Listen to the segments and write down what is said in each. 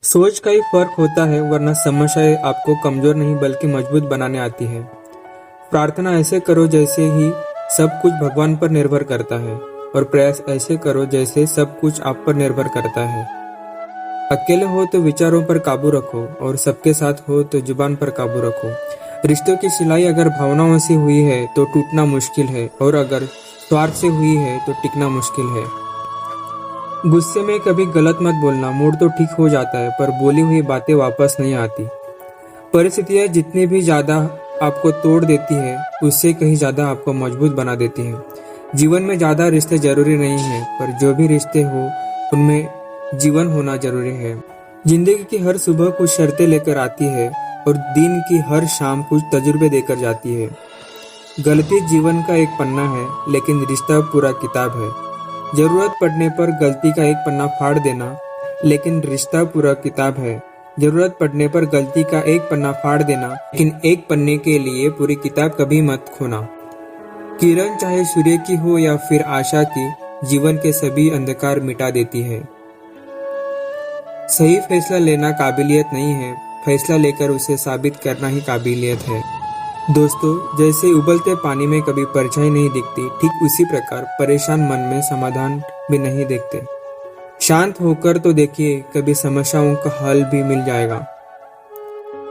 सोच का ही फर्क होता है, वरना समस्याएं आपको कमजोर नहीं बल्कि मजबूत बनाने आती है। प्रार्थना ऐसे करो जैसे ही सब कुछ भगवान पर निर्भर करता है, और प्रयास ऐसे करो जैसे सब कुछ आप पर निर्भर करता है। अकेले हो तो विचारों पर काबू रखो, और सबके साथ हो तो जुबान पर काबू रखो। रिश्तों की सिलाई अगर भावनाओं से हुई है तो टूटना मुश्किल है, और अगर स्वार्थ से हुई है तो टिकना मुश्किल है। गुस्से में कभी गलत मत बोलना, मूड तो ठीक हो जाता है पर बोली हुई बातें वापस नहीं आती। परिस्थितियां जितनी भी ज्यादा आपको तोड़ देती है, उससे कहीं ज्यादा आपको मजबूत बना देती है। जीवन में ज्यादा रिश्ते जरूरी नहीं है, पर जो भी रिश्ते हो उनमें जीवन होना जरूरी है। जिंदगी की हर सुबह कुछ शर्तें लेकर आती है, और दिन की हर शाम कुछ तजुर्बे देकर जाती है। गलती जीवन का एक पन्ना है, लेकिन रिश्ता पूरा किताब है। जरूरत पड़ने पर गलती का एक पन्ना फाड़ देना, लेकिन रिश्ता पूरा किताब है। जरूरत पड़ने पर गलती का एक पन्ना फाड़ देना, लेकिन एक पन्ने के लिए पूरी किताब कभी मत खोना। किरण चाहे सूर्य की हो या फिर आशा की, जीवन के सभी अंधकार मिटा देती है। सही फैसला लेना काबिलियत नहीं है, फैसला लेकर उसे साबित करना ही काबिलियत है। दोस्तों, जैसे उबलते पानी में कभी परछाई नहीं दिखती, ठीक उसी प्रकार परेशान मन में समाधान भी नहीं दिखते। शांत होकर तो देखिए, कभी समस्याओं का हल भी मिल जाएगा।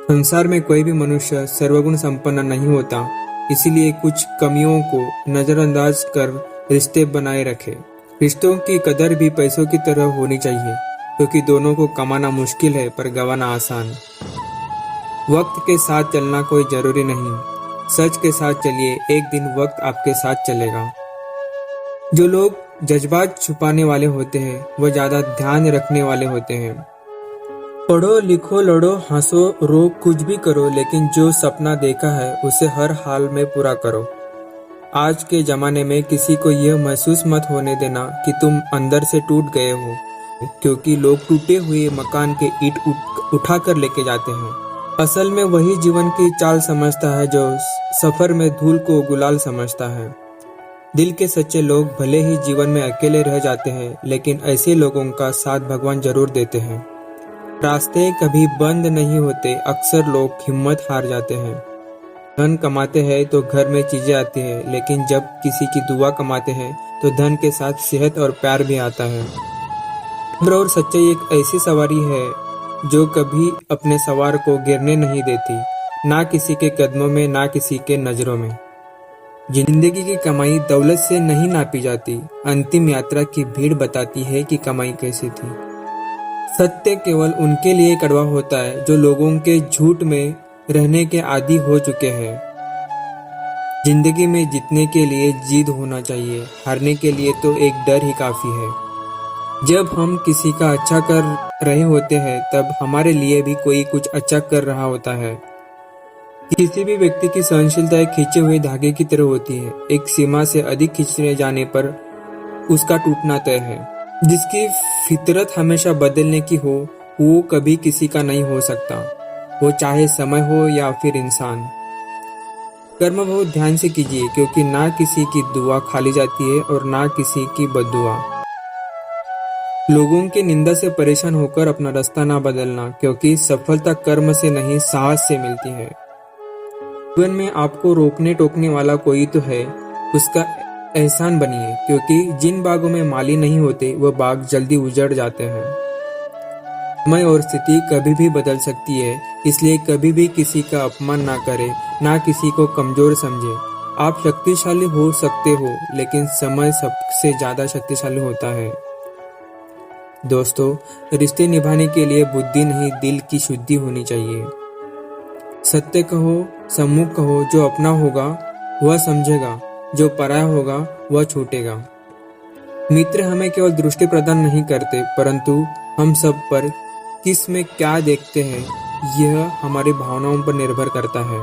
संसार में कोई भी मनुष्य सर्वगुण संपन्न नहीं होता, इसीलिए कुछ कमियों को नजरअंदाज कर रिश्ते बनाए रखे। रिश्तों की कदर भी पैसों की तरह होनी चाहिए, क्योंकि दोनों को कमाना मुश्किल है पर गंवाना आसान। वक्त के साथ चलना कोई जरूरी नहीं, सच के साथ चलिए, एक दिन वक्त आपके साथ चलेगा। जो लोग जज्बात छुपाने वाले होते हैं, वह ज्यादा ध्यान रखने वाले होते हैं। पढ़ो, लिखो, लड़ो, हंसो, रो, कुछ भी करो, लेकिन जो सपना देखा है उसे हर हाल में पूरा करो। आज के जमाने में किसी को यह महसूस मत होने देना कि तुम अंदर से टूट गए हो, क्योंकि लोग टूटे हुए मकान के ईंट उठा कर लेके जाते हैं। असल में वही जीवन की चाल समझता है जो सफर में धूल को गुलाल समझता है। दिल के सच्चे लोग भले ही जीवन में अकेले रह जाते हैं, लेकिन ऐसे लोगों का साथ भगवान जरूर देते हैं। रास्ते कभी बंद नहीं होते, अक्सर लोग हिम्मत हार जाते हैं। धन कमाते हैं तो घर में चीजें आती हैं, लेकिन जब किसी की दुआ कमाते हैं तो धन के साथ सेहत और प्यार भी आता है। सब्र और सच्चाई एक ऐसी सवारी है जो कभी अपने सवार को गिरने नहीं देती, ना किसी के कदमों में, ना किसी के नजरों में। जिंदगी की कमाई दौलत से नहीं नापी जाती, अंतिम यात्रा की भीड़ बताती है कि कमाई कैसी थी। सत्य केवल उनके लिए कड़वा होता है जो लोगों के झूठ में रहने के आदी हो चुके हैं। जिंदगी में जीतने के लिए जिद होना चाहिए, हारने के लिए तो एक डर ही काफी है। जब हम किसी का अच्छा कर रहे होते हैं, तब हमारे लिए भी कोई कुछ अच्छा कर रहा होता है। किसी भी व्यक्ति की सहनशीलता एक खींचे हुए धागे की तरह होती है। एक सीमा से अधिक खींचने जाने पर उसका टूटना तय है। जिसकी फितरत हमेशा बदलने की हो, वो कभी किसी का नहीं हो सकता, वो चाहे समय हो या फिर इंसान। कर्म बहुत ध्यान से कीजिए, क्योंकि ना किसी की दुआ खाली जाती है और ना किसी की बद्दुआ। लोगों की निंदा से परेशान होकर अपना रास्ता ना बदलना, क्योंकि सफलता कर्म से नहीं साहस से मिलती है। जीवन में आपको रोकने टोकने वाला कोई तो है, उसका एहसान बनिए, क्योंकि जिन बागों में माली नहीं होते वह बाग जल्दी उजड़ जाते हैं। समय और स्थिति कभी भी बदल सकती है, इसलिए कभी भी किसी का अपमान ना करें, ना किसी को कमजोर समझे। आप शक्तिशाली हो सकते हो, लेकिन समय सबसे ज्यादा शक्तिशाली होता है। दोस्तों, रिश्ते निभाने के लिए बुद्धि नहीं, दिल की शुद्धि होनी चाहिए। सत्य कहो, सम्मुख कहो, जो अपना होगा वह समझेगा, जो पराया होगा वह छूटेगा। मित्र हमें केवल दृष्टि प्रदान नहीं करते, परंतु हम सब पर किस में क्या देखते हैं, यह हमारी भावनाओं पर निर्भर करता है।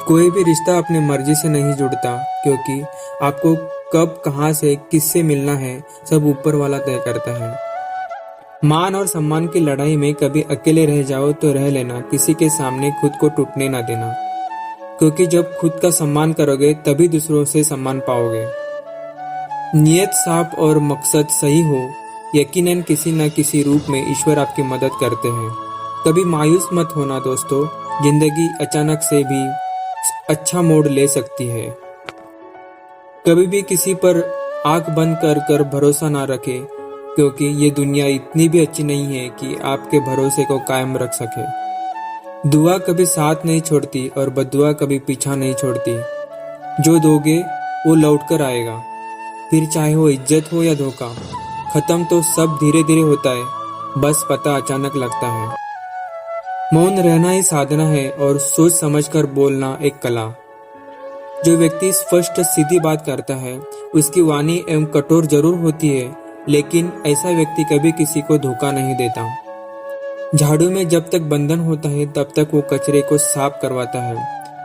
कोई भी रिश्ता अपनी मर्जी से नहीं जुड़ता, क्योंकि आपको कब, कहां से, किससे मिलना है, सब ऊपर वाला तय करता है। मान और सम्मान की लड़ाई में कभी अकेले रह जाओ तो रह लेना, किसी के सामने खुद को टूटने ना देना, क्योंकि जब खुद का सम्मान करोगे तभी दूसरों से सम्मान पाओगे। नियत साफ और मकसद सही हो यकीनन किसी न किसी रूप में ईश्वर आपकी मदद करते हैं। कभी मायूस मत होना दोस्तों, जिंदगी अचानक से भी अच्छा मोड़ ले सकती है। कभी भी किसी पर आंख बंद कर कर भरोसा ना रखें, क्योंकि ये दुनिया इतनी भी अच्छी नहीं है कि आपके भरोसे को कायम रख सके। दुआ कभी साथ नहीं छोड़ती और बद्दुआ कभी पीछा नहीं छोड़ती। जो दोगे वो लौट कर आएगा, फिर चाहे वो इज्जत हो या धोखा। खत्म तो सब धीरे धीरे होता है, बस पता अचानक लगता है। मौन रहना ही साधना है और सोच समझकर बोलना एक कला। जो व्यक्ति स्पष्ट सीधी बात करता है उसकी वाणी एवं कठोर जरूर होती है, लेकिन ऐसा व्यक्ति कभी किसी को धोखा नहीं देता। झाड़ू में जब तक बंधन होता है तब तक वो कचरे को साफ करवाता है।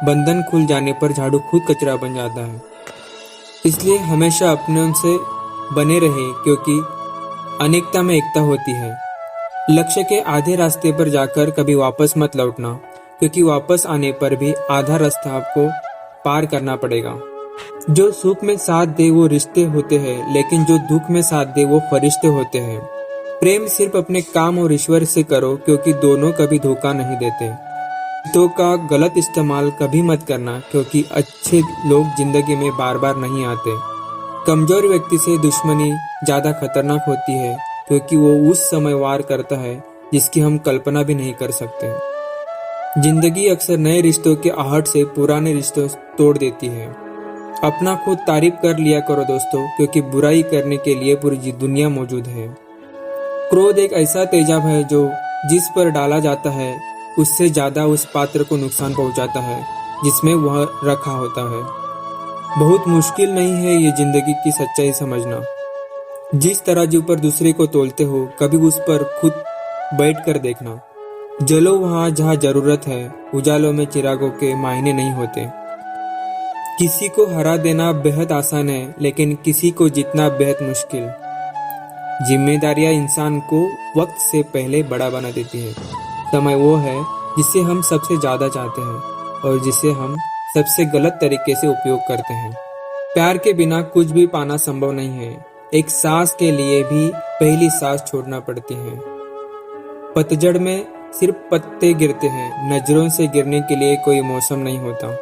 बंधन खुल जाने पर झाड़ू खुद कचरा बन जाता है। इसलिए हमेशा अपनों से बने रहें, क्योंकि अनेकता में एकता होती है। लक्ष्य के आधे रास्ते पर जाकर कभी वापस मत लौटना, क्योंकि वापस आने पर भी आधा रास्ता आपको पार करना पड़ेगा। जो सुख में साथ दे वो रिश्ते होते हैं, लेकिन जो दुख में साथ दे वो फरिश्ते होते हैं। प्रेम सिर्फ अपने काम और ईश्वर से करो, क्योंकि दोनों कभी धोखा नहीं देते। तो का गलत इस्तेमाल कभी मत करना, क्योंकि अच्छे लोग जिंदगी में बार बार नहीं आते। कमजोर व्यक्ति से दुश्मनी ज्यादा खतरनाक होती है, क्योंकि वो उस समय वार करता है जिसकी हम कल्पना भी नहीं कर सकते। जिंदगी अक्सर नए रिश्तों के आहट से पुराने रिश्तों तोड़ देती है। अपना खुद तारीफ कर लिया करो दोस्तों, क्योंकि बुराई करने के लिए पूरी दुनिया मौजूद है। क्रोध एक ऐसा तेजाब है जो जिस पर डाला जाता है उससे ज्यादा उस पात्र को नुकसान पहुंचाता है जिसमें वह रखा होता है। बहुत मुश्किल नहीं है ये जिंदगी की सच्चाई समझना। जिस तराजू पर दूसरे को तोलते हो, कभी उस पर खुद बैठ कर देखना। जलो वहां जहां जरूरत है, उजालों में चिरागों के मायने नहीं होते। किसी को हरा देना बेहद आसान है, लेकिन किसी को जीतना बेहद मुश्किल। जिम्मेदारियां इंसान को वक्त से पहले बड़ा बना देती है। समय वो है जिसे हम सबसे ज्यादा चाहते हैं और जिसे हम सबसे गलत तरीके से उपयोग करते हैं। प्यार के बिना कुछ भी पाना संभव नहीं है। एक सांस के लिए भी पहली सांस छोड़ना पड़ती है। पतझड़ में सिर्फ पत्ते गिरते हैं, नजरों से गिरने के लिए कोई मौसम नहीं होता।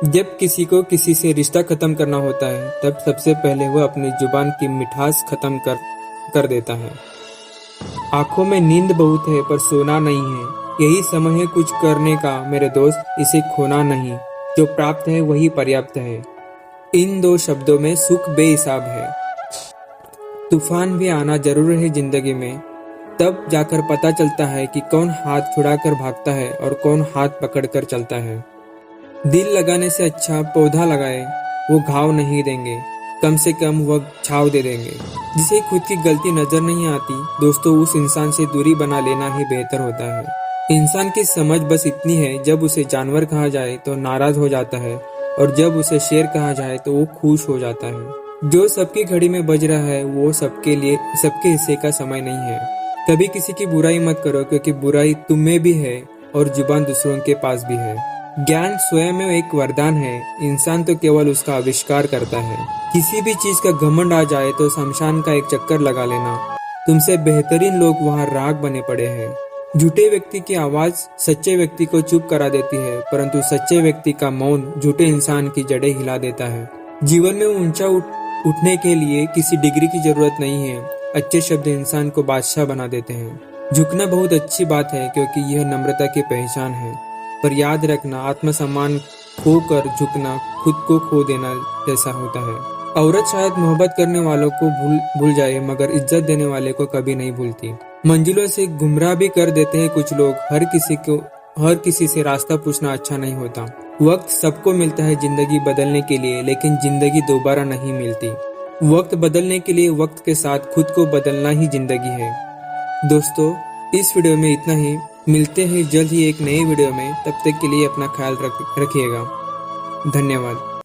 जब किसी को किसी से रिश्ता खत्म करना होता है, तब सबसे पहले वह अपनी जुबान की मिठास खत्म कर देता है। आंखों में नींद बहुत है पर सोना नहीं है। यही समय है कुछ करने का मेरे दोस्त, इसे खोना नहीं। जो प्राप्त है वही पर्याप्त है। इन दो शब्दों में सुख बेहिसाब है। तूफान भी आना जरूर है जिंदगी में, तब जाकर पता चलता है कि कौन हाथ छुड़ाकर भागता है और कौन हाथ पकड़कर चलता है। दिल लगाने से अच्छा पौधा लगाए, वो घाव नहीं देंगे, कम से कम वह छाव दे देंगे। जिसे खुद की गलती नजर नहीं आती दोस्तों, उस इंसान से दूरी बना लेना ही बेहतर होता है। इंसान की समझ बस इतनी है, जब उसे जानवर कहा जाए तो नाराज हो जाता है और जब उसे शेर कहा जाए तो वो खुश हो जाता है। जो सबकी घड़ी में बज रहा है वो सबके हिस्से का समय नहीं है। कभी किसी की बुराई मत करो, क्योंकि बुराई तुम में भी है और जुबान दूसरों के पास भी है। ज्ञान स्वयं में एक वरदान है, इंसान तो केवल उसका आविष्कार करता है। किसी भी चीज का घमंड आ जाए तो शमशान का एक चक्कर लगा लेना। तुमसे बेहतरीन लोग वहाँ राग बने पड़े हैं। झूठे व्यक्ति की आवाज सच्चे व्यक्ति को चुप करा देती है, परंतु सच्चे व्यक्ति का मौन झूठे इंसान की जड़ें हिला देता है। जीवन में ऊंचा उठने के लिए किसी डिग्री की जरूरत नहीं है। अच्छे शब्द इंसान को बादशाह बना देते हैं। झुकना बहुत अच्छी बात है, क्योंकि यह नम्रता की पहचान है। पर याद रखना, आत्मसम्मान खोकर झुकना खुद को खो देना जैसा होता है। औरत शायद मोहब्बत करने वालों को भूल जाए, मगर इज्जत देने वाले को कभी नहीं भूलती। मंजिलों से गुमराह भी कर देते हैं कुछ लोग। हर किसी से रास्ता पूछना अच्छा नहीं होता। वक्त सबको मिलता है जिंदगी बदलने के लिए, लेकिन जिंदगी दोबारा नहीं मिलती। वक्त बदलने के लिए वक्त के साथ खुद को बदलना ही जिंदगी है। दोस्तों, इस वीडियो में इतना ही। मिलते हैं जल्द ही एक नए वीडियो में। तब तक के लिए अपना ख्याल रखिएगा। धन्यवाद।